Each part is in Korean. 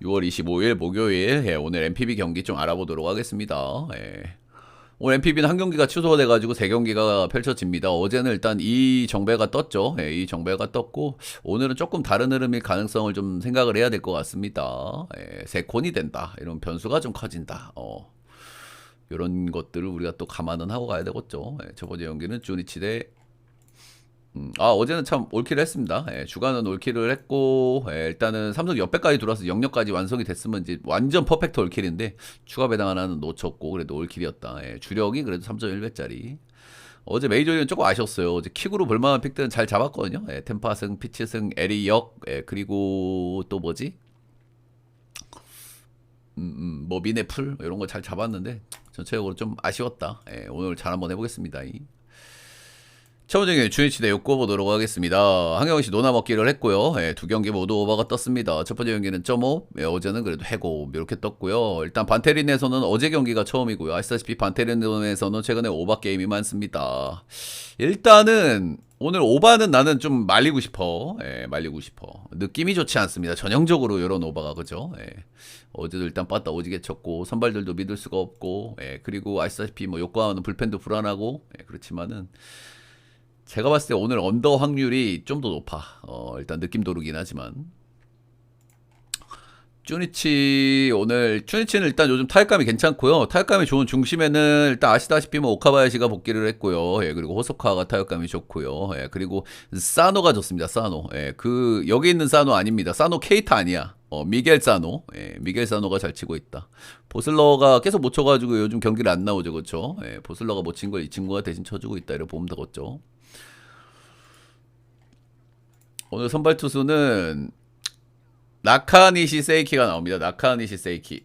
6월 25일 목요일 오늘 MPB 경기 좀 알아보도록 하겠습니다. 오늘 MPB는 한 경기가 취소가 돼가지고 세 경기가 펼쳐집니다. 어제는 일단 이 정배가 떴죠. 이 정배가 떴고 오늘은 조금 다른 흐름일 가능성을 좀 생각을 해야 될 것 같습니다. 세 콘이 된다. 이런 변수가 좀 커진다. 이런 것들을 우리가 또 감안은 하고 가야 되겠죠. 저번에 경기는 주니치 대 어제는 참 올킬을 했습니다. 주간은 올킬을 했고, 일단은 삼성 옆배까지 들어와서 영역까지 완성이 됐으면 이제 완전 퍼펙트 올킬인데, 추가 배당 하나는 놓쳤고, 그래도 올킬이었다. 주력이 그래도 3.1배짜리. 어제 메이저리는 조금 아쉬웠어요. 어제 킥으로 볼만한 픽들은 잘 잡았거든요. 템파승, 피치승, 에리 역, 그리고 또 뭐지? 뭐 미네풀 이런 거 잘 잡았는데 전체적으로 좀 아쉬웠다. 오늘 잘 한번 해보겠습니다. 첫 번째 경기 주니치 대 욕구 보도록 하겠습니다. 한경씨 노나 먹기를 했고요. 두 경기 모두 오버가 떴습니다. 첫 번째 경기는 0.5, 어제는 그래도 해고 이렇게 떴고요. 일단 반테린에서는 어제 경기가 처음이고요. 아시다시피 반테린에서는 최근에 오바 게임이 많습니다. 일단은 오늘 오바는 나는 좀 말리고 싶어. 말리고 싶어. 느낌이 좋지 않습니다. 전형적으로 이런 오바가 그죠? 어제도 일단 빠따 오지게 쳤고 선발들도 믿을 수가 없고 그리고 아시다시피 뭐 요코하마는 불펜도 불안하고 그렇지만은 제가 봤을 때 오늘 언더 확률이 좀 더 높아. 일단 느낌 도르긴 하지만. 쭈니치는 일단 요즘 타격감이 괜찮고요. 타격감이 좋은 중심에는 일단 아시다시피 뭐 오카바야시가 복귀를 했고요. 그리고 호소카가 타격감이 좋고요. 그리고 사노가 좋습니다. 사노. 여기 있는 사노 아닙니다. 사노 케이타 아니야. 미겔 사노. 미겔 사노가 잘 치고 있다. 보슬러가 계속 못 쳐가지고 요즘 경기를 안 나오죠. 그렇죠? 보슬러가 못 친 걸 이 친구가 대신 쳐주고 있다. 이렇게 보면 되겠죠. 오늘 선발 투수는 나카니시 세이키가 나옵니다. 나카니시 세이키.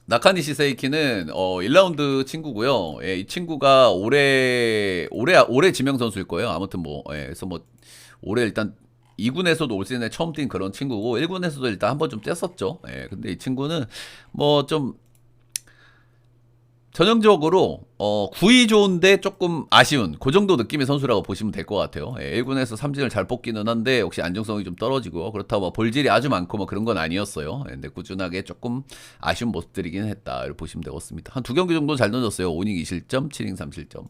나카니시 세이키는 1라운드 친구고요. 이 친구가 올해 지명 선수일 거예요. 아무튼 그래서 올해 일단 2군에서도 올 시즌에 처음 뛴 그런 친구고 1군에서도 일단 한번 좀 뗐었죠. 근데 이 친구는 좀 전형적으로 구위 좋은데 조금 아쉬운 그 정도 느낌의 선수라고 보시면 될 것 같아요. 1군에서 삼진을 잘 뽑기는 한데 역시 안정성이 좀 떨어지고 그렇다고 뭐 볼질이 아주 많고 뭐 그런 건 아니었어요. 근데 꾸준하게 조금 아쉬운 모습들이긴 했다. 이렇게 보시면 되겠습니다. 한 두 경기 정도 잘 던졌어요. 5이닝 2실점, 7이닝 3실점.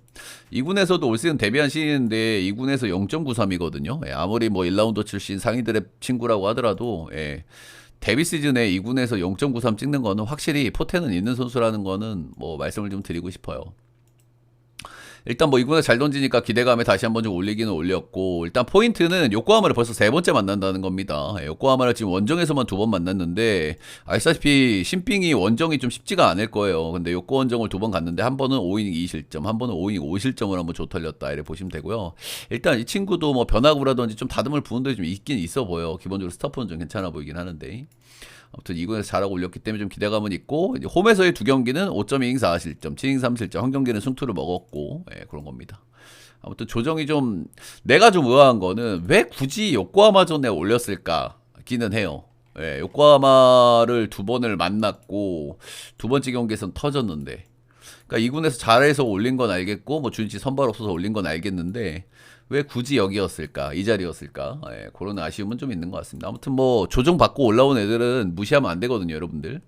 2군에서도 올 시즌 데뷔한 시즌인데 2군에서 0.93이거든요. 아무리 뭐 1라운드 출신 상위들의 친구라고 하더라도 데뷔 시즌에 2군에서 0.93 찍는 거는 확실히 포텐은 있는 선수라는 거는 뭐 말씀을 좀 드리고 싶어요. 일단 뭐 2군에 잘 던지니까 기대감에 다시 한번 좀 올리기는 올렸고 일단 포인트는 요코하마를 벌써 세 번째 만난다는 겁니다. 요코하마를 지금 원정에서만 두 번 만났는데 아시다시피 신빙이 원정이 좀 쉽지가 않을 거예요. 근데 요코 원정을 두 번 갔는데 한 번은 5이닝 2실점, 한 번은 5이닝 5실점을 한번 조털렸다 이렇게 보시면 되고요. 일단 이 친구도 뭐 변화구라든지 좀 다듬을 부분들이 좀 있긴 있어 보여. 기본적으로 스타포는 좀 괜찮아 보이긴 하는데. 아무튼 2군에서 잘하고 올렸기 때문에 좀 기대감은 있고 홈에서의 두 경기는 5.2이닝 4실점, 7이닝 3실점 한 경기는 승투를 먹었고 그런 겁니다. 아무튼 조정이 좀 내가 좀 의아한 거는 왜 굳이 요코하마전에 올렸을까기는 해요. 요코하마를 두 번을 만났고 두 번째 경기에선 터졌는데 그러니까 2군에서 잘해서 올린 건 알겠고 뭐 주니치 선발 없어서 올린 건 알겠는데 왜 굳이 여기였을까 이 자리였을까 그런 아쉬움은 좀 있는 것 같습니다. 아무튼 뭐 조정 받고 올라온 애들은 무시하면 안 되거든요 여러분들.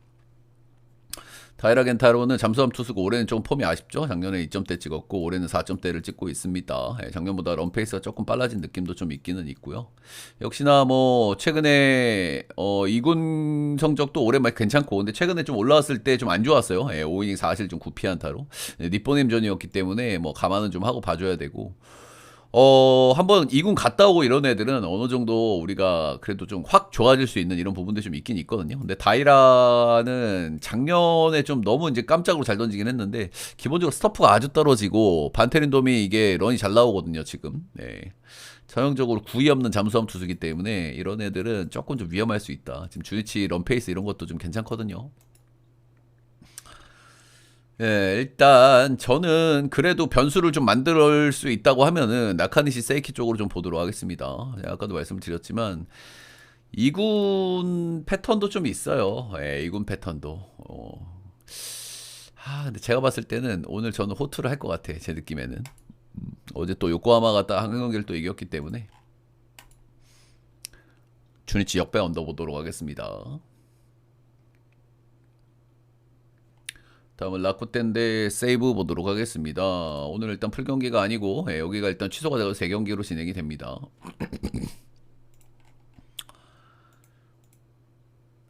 다이라 겐타로는 잠수함 투수고 올해는 좀 폼이 아쉽죠. 작년에 2점대 찍었고 올해는 4점대를 찍고 있습니다. 작년보다 런페이스가 조금 빨라진 느낌도 좀 있기는 있고요. 역시나 뭐 최근에 2군 성적도 올해 막 괜찮고 근데 최근에 좀 올라왔을 때 좀 안 좋았어요. 5이닝 4실 좀 9피안타로 니뽀님전이었기 때문에 뭐 감안은 좀 하고 봐줘야 되고 한번 2군 갔다 오고 이런 애들은 어느 정도 우리가 그래도 좀 확 좋아질 수 있는 이런 부분들이 좀 있긴 있거든요. 근데 다이라는 작년에 좀 너무 이제 깜짝으로 잘 던지긴 했는데, 기본적으로 스타프가 아주 떨어지고, 반테린돔이 이게 런이 잘 나오거든요, 지금. 전형적으로 구위 없는 잠수함 투수기 때문에 이런 애들은 조금 좀 위험할 수 있다. 지금 주니치 런페이스 이런 것도 좀 괜찮거든요. 일단 저는 그래도 변수를 좀 만들 수 있다고 하면은 나카니시 세이키 쪽으로 좀 보도록 하겠습니다. 아까도 말씀드렸지만 2군 패턴도 좀 있어요. 2군 패턴도. 근데 제가 봤을 때는 오늘 저는 호투를 할 것 같아. 제 느낌에는. 어제 또 요코하마가 딱 한 경기를 또 이겼기 때문에 주니치 역배 언더 보도록 하겠습니다. 다음은 라쿠텐 대 세이브 보도록 하겠습니다. 오늘 일단 풀경기가 아니고 여기가 일단 취소가 되고 3경기로 진행이 됩니다.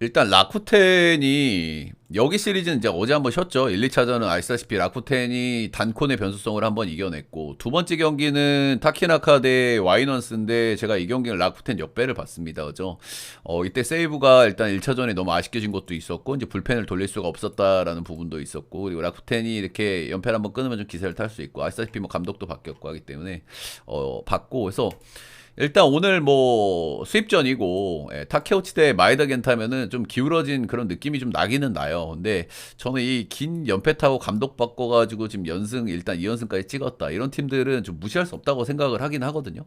일단 라쿠텐이 여기 시리즈는 이제 어제 한번 쉬었죠. 1, 2차전은 아시다시피 라쿠텐이 단콘의 변수성을 한번 이겨냈고, 두 번째 경기는 타키나카 대 와이넌스인데 제가 이 경기는 라쿠텐 역배를 봤습니다. 그죠? 이때 세이브가 일단 1차전에 너무 아쉽게 진 것도 있었고, 이제 불펜을 돌릴 수가 없었다라는 부분도 있었고, 그리고 라쿠텐이 이렇게 연패를 한번 끊으면 좀 기세를 탈 수 있고, 아시다시피 뭐 감독도 바뀌었고 하기 때문에 봤고, 그래서 일단 오늘 뭐 수입전이고 타케우치 대 마에다 겐타면은 좀 기울어진 그런 느낌이 좀 나기는 나요. 근데 저는 이 긴 연패 타고 감독 바꿔가지고 지금 연승 일단 2연승까지 찍었다, 이런 팀들은 좀 무시할 수 없다고 생각을 하긴 하거든요.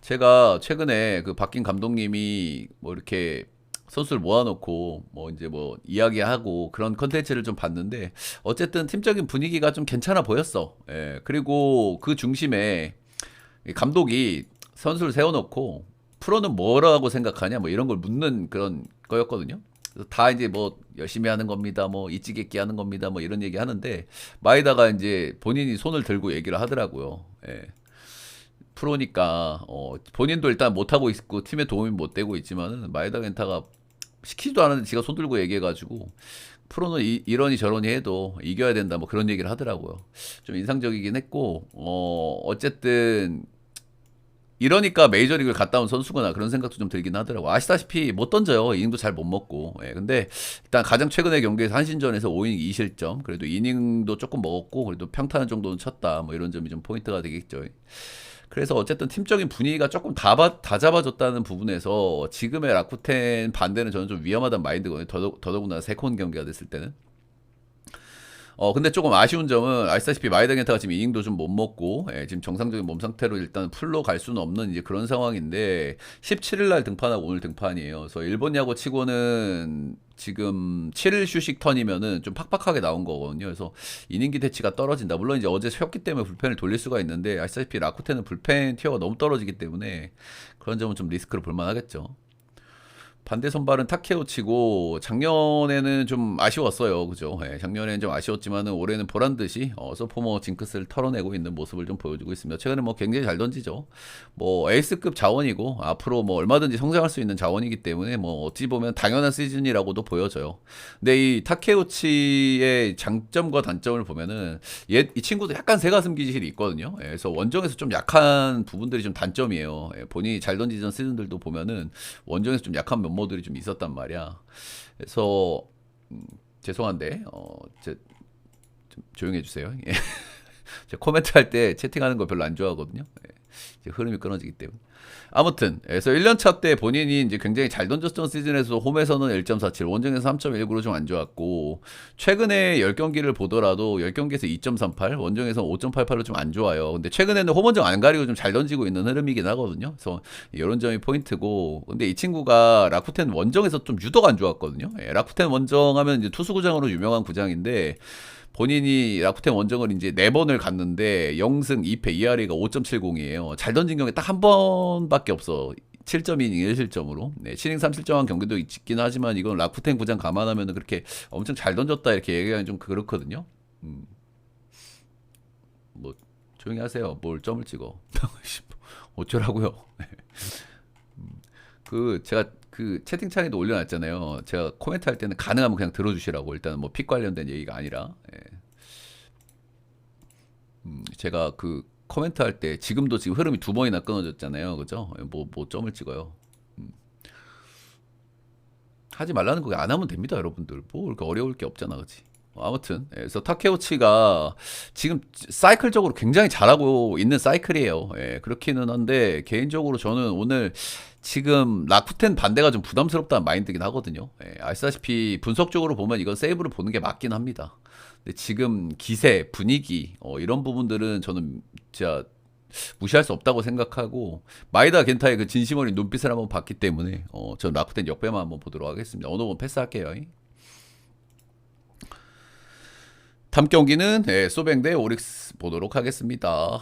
제가 최근에 그 바뀐 감독님이 뭐 이렇게 선수를 모아놓고 뭐 이제 뭐 이야기하고 그런 컨텐츠를 좀 봤는데, 어쨌든 팀적인 분위기가 좀 괜찮아 보였어. 그리고 그 중심에 이 감독이 선수를 세워놓고 프로는 뭐라고 생각하냐 뭐 이런 걸 묻는 그런 거였거든요. 그래서 다 이제 뭐 열심히 하는 겁니다, 뭐 이찌개끼 하는 겁니다, 뭐 이런 얘기 하는데, 마에다가 이제 본인이 손을 들고 얘기를 하더라고요. 프로니까 본인도 일단 못하고 있고 팀에 도움이 못 되고 있지만은 마에다 겐타가 시키지도 않았는데 지가 손 들고 얘기해가지고 프로는 이러니 저러니 해도 이겨야 된다, 뭐 그런 얘기를 하더라고요. 좀 인상적이긴 했고, 어쨌든 이러니까 메이저리그를 갔다 온 선수구나, 그런 생각도 좀 들긴 하더라고. 아시다시피 못 던져요. 이닝도 잘 못 먹고. 근데 일단 가장 최근의 경기에서 한신전에서 5이닝 2실점, 그래도 이닝도 조금 먹었고 그래도 평타는 정도는 쳤다, 뭐 이런 점이 좀 포인트가 되겠죠. 그래서 어쨌든 팀적인 분위기가 조금 다 잡아줬다는 부분에서 지금의 라쿠텐 반대는 저는 좀 위험하다는 마인드거든요. 더더군다나 세컨 경기가 됐을 때는. 근데 조금 아쉬운 점은 아시다시피 마에다 겐타가 지금 이닝도 좀 못 먹고, 지금 정상적인 몸 상태로 일단 풀로 갈 수는 없는 이제 그런 상황인데, 17일 날 등판하고 오늘 등판이에요. 그래서 일본 야구 치고는 지금 7일 휴식 턴이면은 좀 팍팍하게 나온 거거든요. 그래서 이닝 기대치가 떨어진다. 물론 이제 어제 쉬었기 때문에 불펜을 돌릴 수가 있는데, 아시다시피 라쿠텐은 불펜 티어가 너무 떨어지기 때문에 그런 점은 좀 리스크를 볼 만하겠죠. 반대 선발은 타케우치고, 작년에는 좀 아쉬웠어요. 그죠? 작년에는 좀 아쉬웠지만은 올해는 보란 듯이 소포머 징크스를 털어내고 있는 모습을 좀 보여주고 있습니다. 최근에 뭐 굉장히 잘 던지죠. 뭐 에이스급 자원이고 앞으로 뭐 얼마든지 성장할 수 있는 자원이기 때문에 뭐 어찌 보면 당연한 시즌이라고도 보여져요. 근데 이 타케우치의 장점과 단점을 보면은 이 친구도 약간 새가슴 기질이 있거든요. 그래서 원정에서 좀 약한 부분들이 좀 단점이에요. 본인이 잘 던지던 시즌들도 보면은 원정에서 좀 약한 면모들이 좀 있었단 말이야. 그래서 죄송한데 좀 조용히 해주세요. 제가 코멘트 할 때 채팅하는 거 별로 안 좋아하거든요. 흐름이 끊어지기 때문에. 아무튼 그래서 1년차 때 본인이 이제 굉장히 잘 던졌던 시즌에서 홈에서는 1.47, 원정에서 3.19로 좀 안 좋았고, 최근에 10경기를 보더라도 10경기에서 2.38, 원정에서 5.88로 좀 안 좋아요. 근데 최근에는 홈원정 안 가리고 좀 잘 던지고 있는 흐름이긴 하거든요. 그래서 이런 점이 포인트고, 근데 이 친구가 라쿠텐 원정에서 좀 유독 안 좋았거든요. 라쿠텐 원정 하면 이제 투수구장으로 유명한 구장인데, 본인이 라쿠텐 원정을 이제 4번을 갔는데 0승 2패, ERA가 5.70이에요. 잘 던진 경기 딱 한 번밖에 없어. 7.2이닝 1실점으로. 7이닝 3실점한 경기도 있긴 하지만, 이건 라쿠텐 구장 감안하면 그렇게 엄청 잘 던졌다 이렇게 얘기하기 좀 그렇거든요. 뭐 조용히 하세요. 뭘 점을 찍어. 어쩌라고요. 제가 그 채팅창에도 올려놨잖아요. 제가 코멘트 할 때는 가능하면 그냥 들어주시라고. 일단은 뭐 픽 관련된 얘기가 아니라. 제가 그 코멘트 할 때 지금 흐름이 2번이나 끊어졌잖아요. 그죠? 뭐 점을 찍어요. 하지 말라는 거 안 하면 됩니다, 여러분들. 뭐 이렇게 어려울 게 없잖아, 그치? 아무튼 그래서 타케우치가 지금 사이클적으로 굉장히 잘하고 있는 사이클이에요. 그렇기는 한데 개인적으로 저는 오늘 지금 라쿠텐 반대가 좀 부담스럽다는 마인드긴 하거든요. 아시다시피 분석적으로 보면 이건 세이브를 보는 게 맞긴 합니다. 근데 지금 기세, 분위기 이런 부분들은 저는 진짜 무시할 수 없다고 생각하고, 마에다 겐타의 그 진심 어린 눈빛을 한번 봤기 때문에 전 라쿠텐 역배만 한번 보도록 하겠습니다. 어느 번 패스할게요. 다음 경기는 소뱅 대 오릭스 보도록 하겠습니다.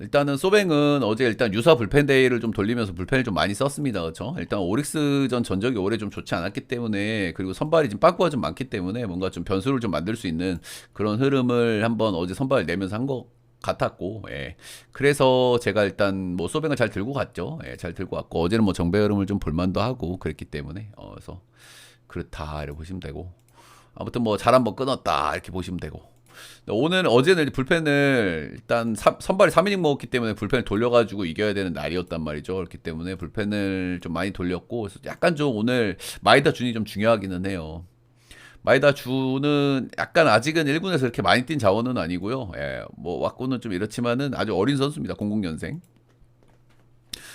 일단은 소뱅은 어제 일단 유사 불펜 데이를 좀 돌리면서 불펜을 좀 많이 썼습니다. 그렇죠? 일단 오릭스전 전적이 올해 좀 좋지 않았기 때문에, 그리고 선발이 지금 빠꾸가 좀 많기 때문에 뭔가 좀 변수를 좀 만들 수 있는 그런 흐름을 한번 어제 선발을 내면서 한 것 같았고, 예. 그래서 제가 일단 뭐 소뱅을 잘 들고 갔죠. 예, 잘 들고 왔고, 어제는 뭐 정배 흐름을 좀 볼만도 하고 그랬기 때문에, 그래서 그렇다 이렇게 보시면 되고, 아무튼 뭐 잘 한번 끊었다 이렇게 보시면 되고. 어제는 불펜을 일단 선발이 3이닝 먹었기 때문에 불펜을 돌려가지고 이겨야 되는 날이었단 말이죠. 그렇기 때문에 불펜을 좀 많이 돌렸고, 그래서 약간 좀 오늘 마이다 준이 좀 중요하기는 해요. 마이다 주는 약간 아직은 1군에서 그렇게 많이 뛴 자원은 아니고요. 예, 뭐 왁구는 좀 이렇지만은 아주 어린 선수입니다. 00년생.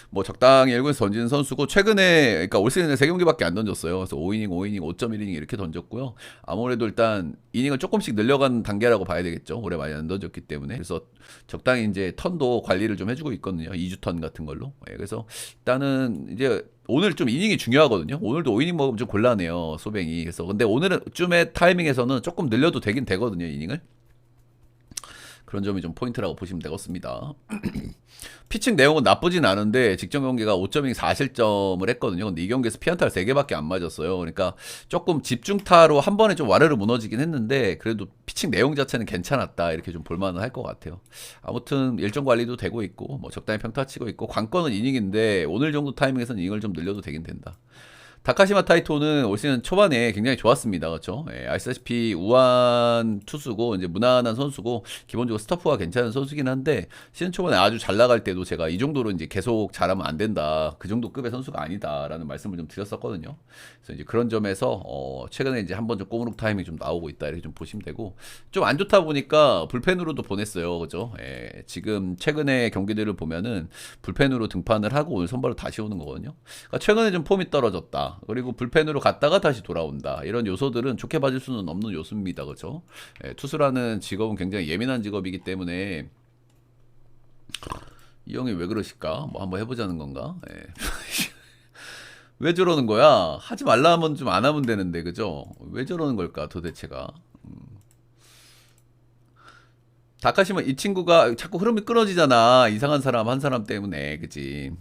뭐 적당히 1군에서 던지는 선수고, 최근에 그러니까 올 시즌에 3경기밖에 안 던졌어요. 그래서 5이닝, 5이닝, 5.1이닝 이렇게 던졌고요. 아무래도 일단 이닝을 조금씩 늘려간 단계라고 봐야 되겠죠. 올해 많이 안 던졌기 때문에. 그래서 적당히 이제 턴도 관리를 좀 해주고 있거든요. 2주 턴 같은 걸로. 예, 그래서 일단은 이제 오늘 좀 이닝이 중요하거든요. 오늘도 5이닝 먹으면 좀 곤란해요, 소뱅이. 그래서 근데 오늘은 쯤의 타이밍에서는 조금 늘려도 되긴 되거든요, 이닝을. 그런 점이 좀 포인트라고 보시면 되겠습니다. 피칭 내용은 나쁘진 않은데 직전 경기가 5.2 4실점을 했거든요. 근데 이 경기에서 피안타를 3개밖에 안 맞았어요. 그러니까 조금 집중타로 한 번에 좀 와르르 무너지긴 했는데, 그래도 피칭 내용 자체는 괜찮았다 이렇게 좀 볼만은 할 것 같아요. 아무튼 일정 관리도 되고 있고, 뭐 적당히 평타 치고 있고, 관건은 이닝인데 오늘 정도 타이밍에서는 이닝을 좀 늘려도 되긴 된다. 다카시마 타이토는 올 시즌 초반에 굉장히 좋았습니다. 그렇죠? 예, 아시다시피 우한 투수고 이제 무난한 선수고 기본적으로 스타프가 괜찮은 선수긴 한데, 시즌 초반에 아주 잘 나갈 때도 제가 이 정도로 이제 계속 잘하면 안 된다, 그 정도 급의 선수가 아니다라는 말씀을 좀 드렸었거든요. 그래서 이제 그런 점에서 최근에 이제 한번 좀 꼬무룩 타이밍이 좀 나오고 있다 이렇게 좀 보시면 되고, 좀 안 좋다 보니까 불펜으로도 보냈어요. 그죠? 예, 지금 최근에 경기들을 보면은 불펜으로 등판을 하고 오늘 선발로 다시 오는 거거든요. 그러니까 최근에 좀 폼이 떨어졌다, 그리고 불펜으로 갔다가 다시 돌아온다, 이런 요소들은 좋게 봐줄 수는 없는 요소입니다. 그렇죠? 예, 투수라는 직업은 굉장히 예민한 직업이기 때문에 이 형이 왜 그러실까? 뭐 한번 해보자는 건가? 예. 왜 저러는 거야? 하지 말라 하면 좀 안 하면 되는데, 그죠? 왜 저러는 걸까 도대체가? 다카시마 이 친구가 자꾸 흐름이 끊어지잖아. 이상한 사람 한 사람 때문에, 그지?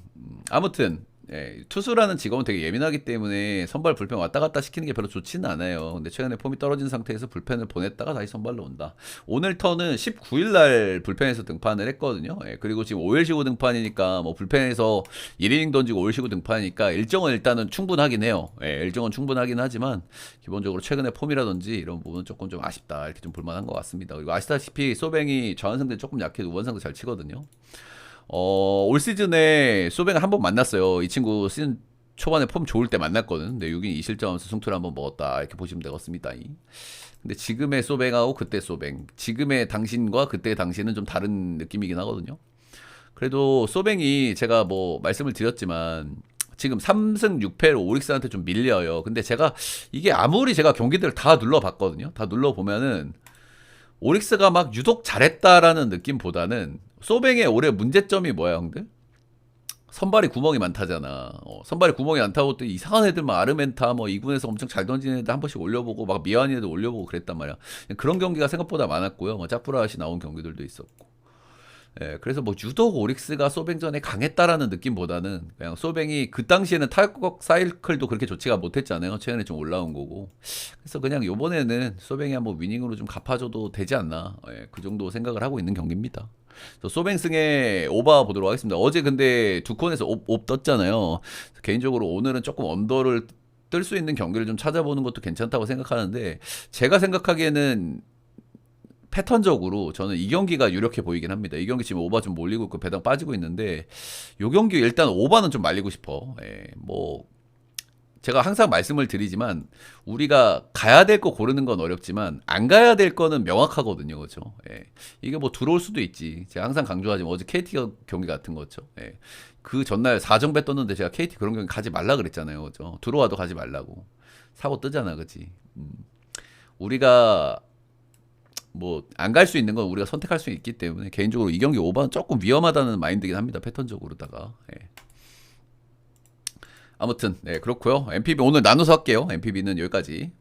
아무튼 예, 투수라는 직업은 되게 예민하기 때문에 선발 불펜 왔다 갔다 시키는 게 별로 좋지는 않아요. 근데 최근에 폼이 떨어진 상태에서 불펜을 보냈다가 다시 선발로 온다. 오늘 턴은 19일 날 불펜에서 등판을 했거든요. 예, 그리고 지금 5일 쉬고 등판이니까 뭐 불펜에서 1이닝 던지고 5일 쉬고 등판이니까 일정은 일단은 충분하긴 해요. 예, 일정은 충분하긴 하지만 기본적으로 최근에 폼이라든지 이런 부분은 조금 좀 아쉽다 이렇게 좀 볼만한 것 같습니다. 그리고 아시다시피 소뱅이 저한상대 조금 약해도 우한상대 잘 치거든요. 올 시즌에 소뱅을 한번 만났어요. 이 친구 시즌 초반에 폼 좋을 때 만났거든. 근데 6인 2실점하면서 승투를 한번 먹었다 이렇게 보시면 되겠습니다. 근데 지금의 소뱅하고 그때 소뱅, 지금의 당신과 그때의 당신은 좀 다른 느낌이긴 하거든요. 그래도 소뱅이 제가 뭐 말씀을 드렸지만 지금 3승 6패로 오릭스한테 좀 밀려요. 근데 제가 이게 아무리 제가 경기들을 다 눌러봤거든요. 다 눌러보면은 오릭스가 막 유독 잘했다라는 느낌보다는, 소뱅의 올해 문제점이 뭐야 형들? 선발이 구멍이 많다잖아. 선발이 구멍이 많다고 또 이상한 애들만 아르멘타 뭐 2군에서 엄청 잘 던지는 애들 한 번씩 올려보고 막 미완이 애들 올려보고 그랬단 말이야. 그런 경기가 생각보다 많았고요. 뭐 짝프라시 나온 경기들도 있었고. 예, 그래서 뭐 유독 오릭스가 소뱅전에 강했다라는 느낌보다는 그냥 소뱅이 그 당시에는 타격 사이클도 그렇게 좋지가 못했잖아요. 최근에 좀 올라온 거고. 그래서 그냥 요번에는 소뱅이 한번 위닝으로 좀 갚아줘도 되지 않나. 예, 그 정도 생각을 하고 있는 경기입니다. 소뱅 승에 오버 보도록 하겠습니다. 어제 근데 두 콘에서 옵 떴잖아요. 개인적으로 오늘은 조금 언더를 뜰 수 있는 경기를 좀 찾아보는 것도 괜찮다고 생각하는데, 제가 생각하기에는 패턴적으로 저는 이 경기가 유력해 보이긴 합니다. 이 경기 지금 오버 좀 몰리고 있고 배당 빠지고 있는데, 요 경기 일단 오버는 좀 말리고 싶어. 예, 뭐 제가 항상 말씀을 드리지만 우리가 가야 될 거 고르는 건 어렵지만 안 가야 될 거는 명확하거든요. 그렇죠? 예. 이게 뭐 들어올 수도 있지. 제가 항상 강조하지만 어제 KT 경기 같은 거죠. 예. 그 전날 4정배 떴는데 제가 KT 그런 경기 가지 말라 그랬잖아요. 그렇죠? 들어와도 가지 말라고. 사고 뜨잖아. 그렇지? 우리가 뭐 안 갈 수 있는 건 우리가 선택할 수 있기 때문에 개인적으로 이 경기 오버는 조금 위험하다는 마인드긴 합니다. 패턴적으로다가. 예. 아무튼 네, 그렇고요. MPB 오늘 나눠서 할게요. MPB는 여기까지.